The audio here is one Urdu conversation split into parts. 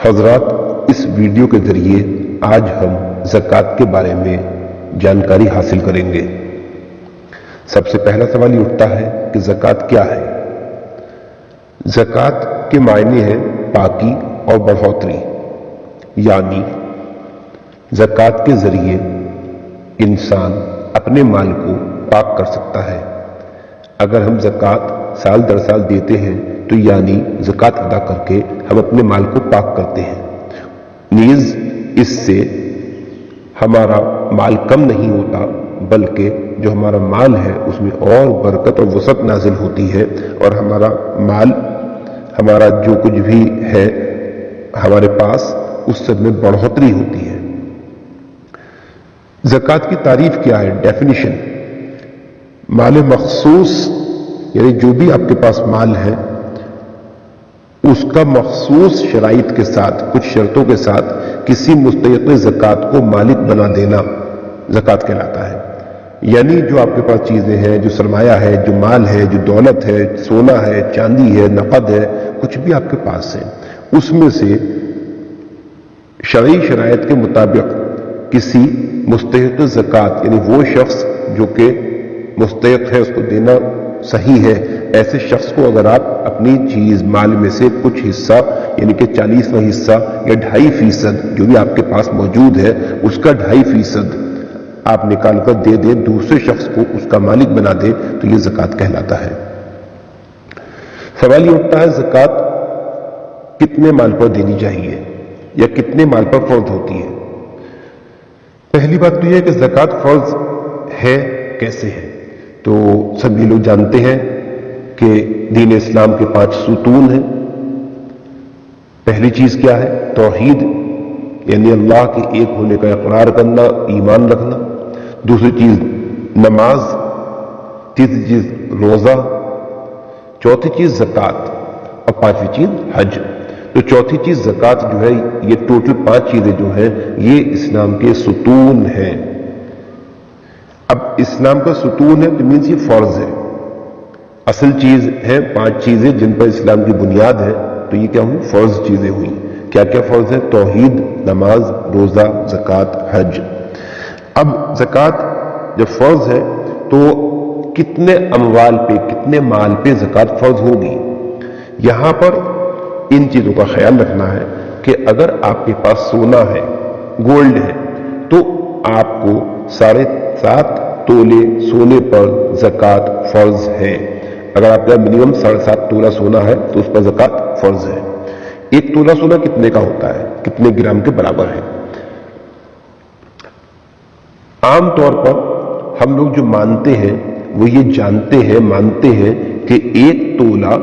حضرات، اس ویڈیو کے ذریعے آج ہم زکوٰۃ کے بارے میں جانکاری حاصل کریں گے۔ سب سے پہلا سوال یہ اٹھتا ہے کہ زکوٰۃ کیا ہے؟ زکوٰۃ کے معنی ہے پاکی اور بڑھوتری، یعنی زکوٰۃ کے ذریعے انسان اپنے مال کو پاک کر سکتا ہے۔ اگر ہم زکوٰۃ سال در سال دیتے ہیں تو یعنی زکوٰۃ ادا کر کے ہم اپنے مال کو پاک کرتے ہیں۔ نیز اس سے ہمارا مال کم نہیں ہوتا، بلکہ جو ہمارا مال ہے اس میں اور برکت اور وسعت نازل ہوتی ہے، اور ہمارا مال، ہمارا جو کچھ بھی ہے ہمارے پاس، اس سب میں بڑھوتری ہوتی ہے۔ زکوٰۃ کی تعریف کیا ہے؟ ڈیفینیشن: مال مخصوص، یعنی جو بھی آپ کے پاس مال ہے اس کا مخصوص شرائط کے ساتھ، کچھ شرطوں کے ساتھ کسی مستحق زکوٰۃ کو مالک بنا دینا زکوٰۃ کہلاتا ہے۔ یعنی جو آپ کے پاس چیزیں ہیں، جو سرمایہ ہے، جو مال ہے، جو دولت ہے، سونا ہے، چاندی ہے، نقد ہے، کچھ بھی آپ کے پاس ہے، اس میں سے شرعی شرائط کے مطابق کسی مستحق زکوٰۃ، یعنی وہ شخص جو کہ مستحق ہے، اس کو دینا صحیح ہے، ایسے شخص کو اگر آپ اپنی چیز مال میں سے کچھ حصہ، یعنی کہ 40واں حصہ یا 2.5% جو بھی آپ کے پاس موجود ہے، اس کا 2.5% آپ نکال کر دے دیں، دوسرے شخص کو اس کا مالک بنا دیں، تو یہ زکوٰۃ کہلاتا ہے۔ سوال یہ اٹھتا ہے زکوٰۃ کتنے مال پر دینی چاہیے یا کتنے مال پر فرض ہوتی ہے؟ پہلی بات تو یہ ہے کہ زکوٰۃ فرض ہے کیسے ہے؟ تو سبھی لوگ جانتے ہیں کہ دین اسلام کے 5 ستون ہیں۔ پہلی چیز کیا ہے؟ توحید، یعنی اللہ کے ایک ہونے کا اقرار کرنا، ایمان رکھنا۔ دوسری چیز نماز، تیسری چیز روزہ، چوتھی چیز زکوٰۃ، اور پانچویں چیز حج۔ تو چوتھی چیز زکوٰۃ جو ہے، یہ ٹوٹل 5 چیزیں جو ہیں یہ اسلام کے ستون ہیں۔ اب اسلام کا ستون ہے تو مینس یہ فرض ہے، اصل چیز ہے 5 چیزیں جن پر اسلام کی بنیاد ہے، تو یہ کیا ہوئی؟ فرض چیزیں ہوئی۔ کیا کیا فرض ہے؟ توحید، نماز، روزہ، زکوٰۃ، حج۔ اب زکوٰۃ جب فرض ہے تو کتنے اموال پہ، کتنے مال پہ زکوٰۃ فرض ہوگی؟ یہاں پر ان چیزوں کا خیال رکھنا ہے کہ اگر آپ کے پاس سونا ہے، گولڈ ہے، تو آپ کو 7.5 تولے سونے پر زکوٰۃ فرض ہے۔ اگر آپ کا منیمم 7.5 تولہ سونا ہے تو اس پر زکوٰۃ فرض ہے۔ 1 تولہ سونا کتنے کا ہوتا ہے؟ کتنے گرام کے برابر ہے؟ عام طور پر ہم لوگ جو مانتے ہیں وہ یہ مانتے ہیں کہ 1 تولہ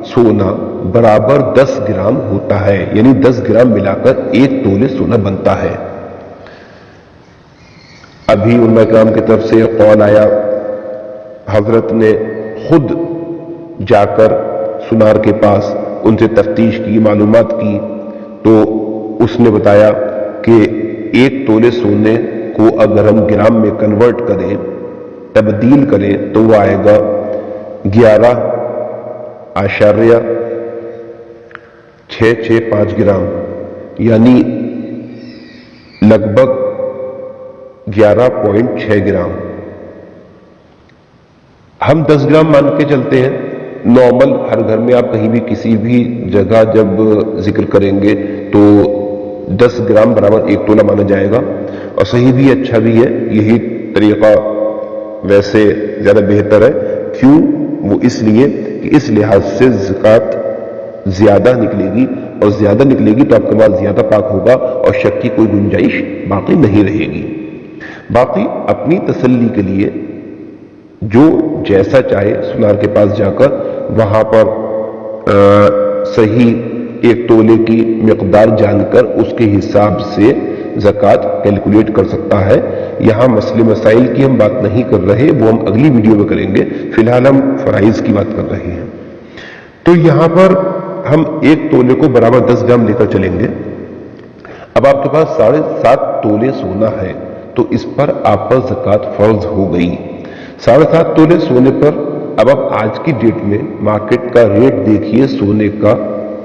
سونا برابر 10 گرام ہوتا ہے، یعنی 10 گرام ملا کر 1 تولے سونا بنتا ہے۔ ابھی علماء کرام کی طرف سے قول آیا، حضرت نے خود جا کر سونار کے پاس ان سے تفتیش کی، معلومات کی، تو اس نے بتایا کہ 1 تولے سونے کو اگر ہم گرام میں کنورٹ کریں، تبدیل کریں، تو وہ آئے گا 11.665 گرام، یعنی لگ بھگ 11.6 گرام۔ ہم 10 گرام مان کے چلتے ہیں نارمل، ہر گھر میں آپ کہیں بھی کسی بھی جگہ جب ذکر کریں گے تو 10 گرام برابر 1 تولہ مانا جائے گا، اور صحیح بھی، اچھا بھی ہے، یہی طریقہ ویسے زیادہ بہتر ہے۔ کیوں؟ وہ اس لیے کہ اس لحاظ سے زکوٰۃ زیادہ نکلے گی، اور زیادہ نکلے گی تو آپ کا مال زیادہ پاک ہوگا اور شک کی کوئی گنجائش باقی نہیں رہے گی۔ باقی اپنی تسلی کے لیے جو جیسا چاہے سونار کے پاس جا کر وہاں پر صحیح 1 تولے کی مقدار جان کر اس کے حساب سے زکوٰۃ کیلکولیٹ کر سکتا ہے۔ یہاں مسئلے مسائل کی ہم بات نہیں کر رہے، وہ ہم اگلی ویڈیو میں کریں گے، فی الحال ہم فرائض کی بات کر رہے ہیں۔ تو یہاں پر ہم 1 تولے کو برابر 10 گرام لے کر چلیں گے۔ اب آپ کے پاس 7.5 تولے سونا ہے تو اس پر آپ پر زکوٰۃ فرض ہو گئی۔ 7.5 تولے سونے پر اب آپ آج کی ڈیٹ میں مارکیٹ کا ریٹ دیکھیے سونے کا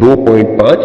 2.5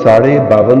52.5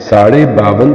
52.5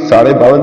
52.5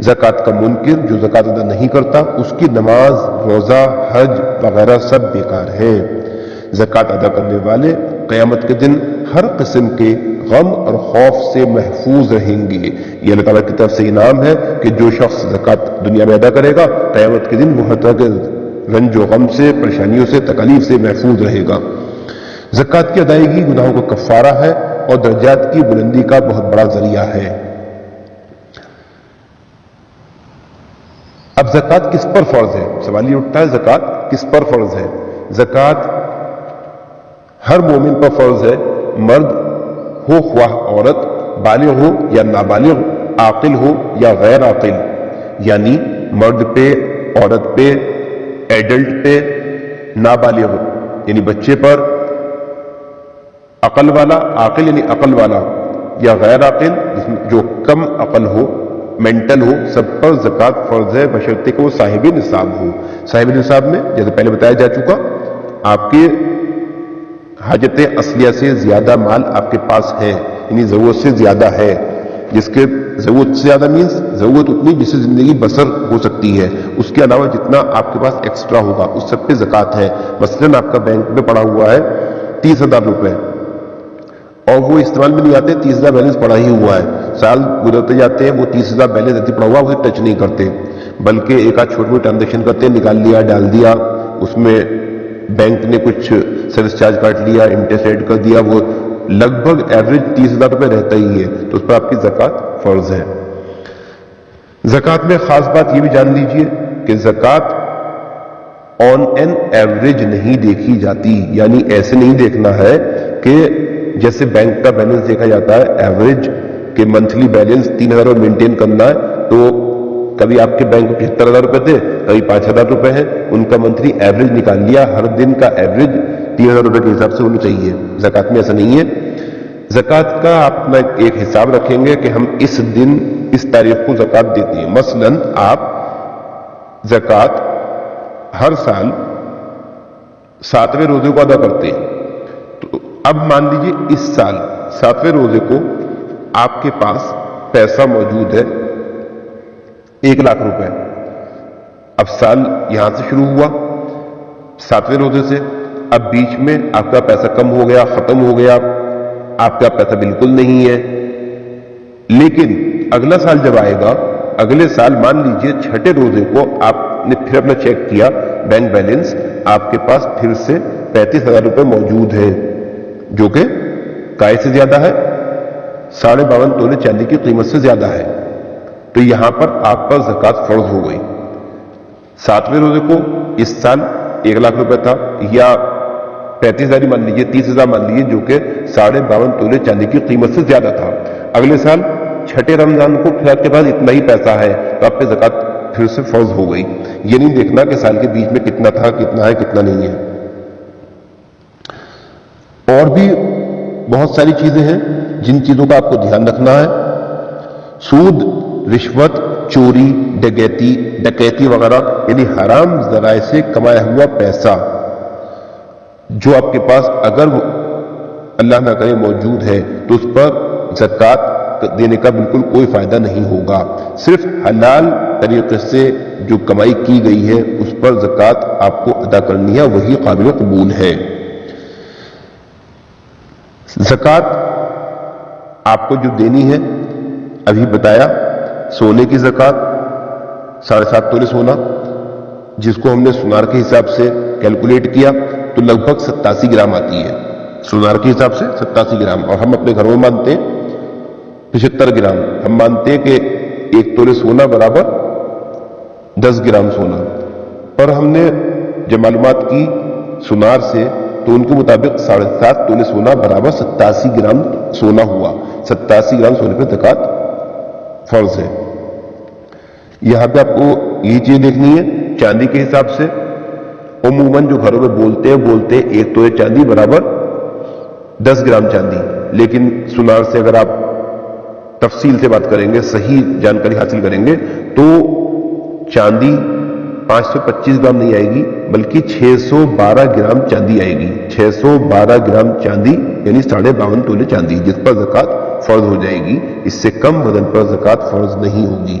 زکوٰۃ کا منکر جو زکوٰۃ ادا نہیں کرتا اس کی نماز، روزہ، حج وغیرہ سب بیکار ہیں۔ زکوٰۃ ادا کرنے والے قیامت کے دن ہر قسم کے غم اور خوف سے محفوظ رہیں گے۔ یہ اللہ تعالیٰ کی طرف سے انعام ہے کہ جو شخص زکوٰۃ دنیا میں ادا کرے گا قیامت کے دن وہ ہر طرح کے رنج و غم سے، پریشانیوں سے، تکالیف سے محفوظ رہے گا۔ زکوٰۃ کی ادائیگی گناہوں کا کفارہ ہے اور درجات کی بلندی کا بہت بڑا ذریعہ ہے۔ اب زکوٰۃ کس پر فرض ہے؟ سوال یہ اٹھتا ہے زکوٰۃ کس پر فرض ہے؟ زکوٰۃ ہر مومن پر فرض ہے، مرد ہو خواہ عورت، بالغ ہو یا نابالغ، عاقل ہو یا غیر عاقل، یعنی مرد پہ، عورت پہ، ایڈلٹ پہ، نابالغ یعنی بچے پر، عقل والا، عاقل یعنی عقل والا، یا غیر عاقل جو کم عقل ہو، مینٹل ہو، سب پر زکوٰۃ فرض ہے بشرطے کہ وہ صاحب نصاب ہو۔ صاحب نصاب میں جیسے پہلے بتایا جا چکا، آپ کے حاجت اصلیہ سے زیادہ مال آپ کے پاس ہے، یعنی ضرورت سے زیادہ ہے، جس کے ضرورت سے زیادہ مینس ضرورت اتنی جس سے زندگی بسر ہو سکتی ہے، اس کے علاوہ جتنا آپ کے پاس ایکسٹرا ہوگا اس سب پہ زکوٰۃ ہے۔ مثلاً آپ کا بینک میں پڑا ہوا ہے 30,000 روپے اور وہ استعمال میں نہیں آتے، 30,000 بیلنس پڑا ہی ہوا ہے، سال گزرتے جاتے ہیں وہ 30,000 بیلنس ایسے پڑا ہوا اسے ٹچ نہیں کرتے، بلکہ ایک آدھ چھوٹی موٹی ٹرانزیکشن کرتے ہیں، نکال لیا، ڈال دیا، اس میں بینک نے کچھ سروس چارج کاٹ لیا، انٹرسٹ ایڈ کر دیا، وہ لگ بھگ ایوریج 30,000 روپے رہتا ہی ہے، تو اس پر آپ کی زکوٰۃ فرض ہے۔ زکوٰۃ میں خاص بات یہ بھی جان لیجئے کہ زکوٰۃ آن این ایوریج نہیں دیکھی جاتی، یعنی ایسے نہیں دیکھنا ہے کہ جیسے بینک کا بیلنس دیکھا جاتا ہے ایوریج کہ منتھلی بیلنس 3,000 روپے مینٹین کرنا ہے، تو کبھی آپ کے بینک میں 75,000 روپے تھے، کبھی 5,000 روپے ہیں، ان کا منتھلی ایوریج نکال لیا، ہر دن کا ایوریج 3,000 روپے کے حساب سے ہونا چاہیے۔ زکوٰۃ میں ایسا نہیں ہے۔ زکوٰۃ کا آپ اپنا ایک حساب رکھیں گے کہ ہم اس دن اس تاریخ کو زکوٰۃ دیتے ہیں۔ مثلاً آپ زکوٰۃ ہر سال 7ویں روزے کو ادا کرتے ہیں، تو اب مان لیجیے اس سال 7ویں روزے کو آپ کے پاس پیسہ موجود ہے 1,00,000 روپے۔ اب سال یہاں سے شروع ہوا 7ویں روزے سے، اب بیچ میں آپ کا پیسہ کم ہو گیا، ختم ہو گیا، آپ کا پیسہ بالکل نہیں ہے، لیکن اگلا سال جب آئے گا، اگلے سال مان لیجئے 6ٹھے روزے کو آپ نے پھر اپنا چیک کیا بینک بیلنس، آپ کے پاس پھر سے 35,000 روپے موجود ہے، جو کہ کائے سے زیادہ ہے، 52.5 تولے چاندی کی قیمت سے زیادہ ہے، تو یہاں پر آپ پر زکوٰۃ فرض ہو گئی۔ 7ویں روزے کو اس سال 1,00,000 روپے تھا، یا 35,000 مان لیجیے، 30,000 مان لیجیے، جو کہ 52.5 تولے چاندی کی قیمت سے زیادہ تھا۔ اگلے سال 6ٹھے رمضان کو پھر آپ کے پاس اتنا ہی پیسہ ہے، تو آپ پہ زکوٰۃ پھر سے فرض ہو گئی۔ یہ نہیں دیکھنا کہ سال کے بیچ میں کتنا تھا، کتنا ہے، کتنا نہیں ہے۔ اور بھی بہت ساری چیزیں ہیں جن چیزوں کا آپ کو دھیان رکھنا ہے۔ سود، رشوت، چوری، ڈکیتی وغیرہ، یعنی حرام ذرائع سے کمایا ہوا پیسہ جو آپ کے پاس اگر اللہ نہ کرے موجود ہے، تو اس پر زکوٰۃ دینے کا بالکل کوئی فائدہ نہیں ہوگا۔ صرف حلال طریقے سے جو کمائی کی گئی ہے اس پر زکوٰۃ آپ کو ادا کرنی ہے، وہی قابل قبول ہے۔ زکوٰۃ آپ کو جو دینی ہے ابھی بتایا، سونے کی زکوٰۃ 7.5 تولے سونا، جس کو ہم نے سونار کے حساب سے کیلکولیٹ کیا تو لگ بھگ 87 گرام آتی ہے، سونار کے حساب سے 87 گرام، اور ہم اپنے گھروں میں مانتے ہیں 75 گرام۔ ہم مانتے ہیں کہ 1 تولے سونا برابر 10 گرام سونا، پر ہم نے جب معلومات کی سونار سے تو ان کے مطابق 7.5 تولے سونا برابر 87 گرام سونا ہوا۔ 87 گرام سونے پہ زکوٰۃ فرض ہے۔ یہاں پہ آپ کو یہ چیز دیکھنی ہے، چاندی کے حساب سے عموماً جو گھروں میں بولتے ہیں 1 تولے چاندی برابر 10 گرام چاندی، لیکن سونار سے اگر آپ تفصیل سے بات کریں گے، صحیح جانکاری حاصل کریں گے، تو چاندی 525 گرام نہیں آئے گی، بلکہ 612 گرام چاندی آئے گی۔ 612 گرام چاندی یعنی 52.5 تولے چاندی، جس پر زکوٰۃ فرض ہو جائے گی۔ اس سے کم وزن پر زکوٰۃ فرض نہیں ہوگی۔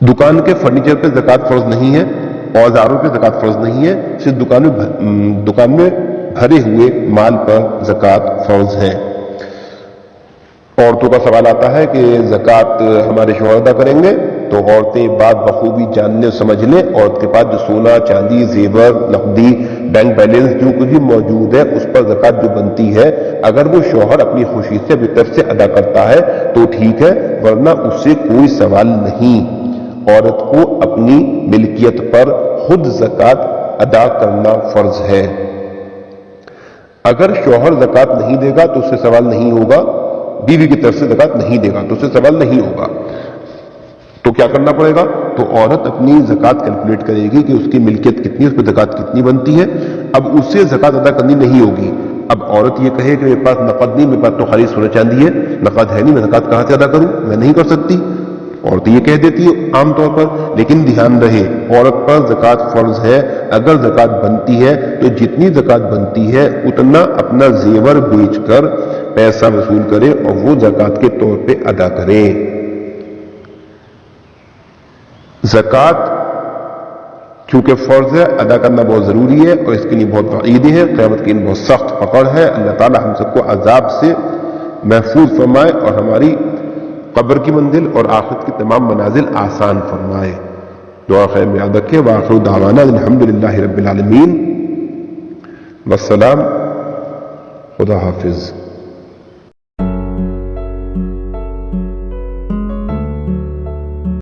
دکان کے فرنیچر پہ زکوٰۃ فرض نہیں ہے، اوزاروں پہ زکوٰۃ فرض نہیں ہے، صرف دکان میں بھرے ہوئے مال پر زکوٰۃ فرض ہے۔ عورتوں کا سوال آتا ہے کہ زکوٰۃ ہمارے شوہر ادا کریں گے، تو عورتیں بات بخوبی جاننے اور سمجھ لیں، عورت کے پاس جو سونا چاندی زیور نقدی بینک بیلنس جو کچھ بھی موجود ہے اس پر زکوٰۃ جو بنتی ہے، اگر وہ شوہر اپنی خوشی سے اپنی طرف سے ادا کرتا ہے تو ٹھیک ہے، ورنہ اس سے کوئی سوال نہیں۔ عورت کو اپنی ملکیت پر خود زکوٰۃ ادا کرنا فرض ہے۔ اگر شوہر زکوٰۃ نہیں دے گا تو اس سے سوال نہیں ہوگا، بیوی کی طرف سے زکوٰۃ نہیں دے گا تو اس سے سوال نہیں ہوگا، تو کیا کرنا پڑے گا؟ تو عورت اپنی زکوٰۃ کیلکولیٹ کرے گی کہ اس کی ملکیت کتنی، اس پہ زکوٰۃ کتنی بنتی ہے، اب اس سے زکوٰۃ ادا کرنی نہیں ہوگی۔ اب عورت یہ کہے کہ میرے پاس نقد نہیں، میرے پاس تو خالی سونا چاندی ہے، نقد ہے نہیں، میں زکوٰۃ کہاں سے ادا کروں، میں نہیں کر سکتی، عورت یہ کہہ دیتی ہے عام طور پر۔ لیکن دھیان رہے، عورت پر زکوٰۃ فرض ہے، اگر زکوٰۃ بنتی ہے تو جتنی زکوٰۃ بنتی ہے اتنا اپنا زیور بیچ کر پیسہ وصول کرے اور وہ زکوٰۃ کے طور پہ ادا کرے۔ زکوٰۃ چونکہ فرض ہے، ادا کرنا بہت ضروری ہے، اور اس کے لیے بہت وعیدیں ہیں، قیامت کی بہت سخت پکڑ ہے۔ اللہ تعالی ہم سب کو عذاب سے محفوظ فرمائے اور ہماری قبر کی منزل اور آخرت کی تمام منازل آسان فرمائے۔ دعا خیر میں یاد رکھیں۔ وآخر دعوانا الحمدللہ رب العالمین، والسلام، خدا حافظ۔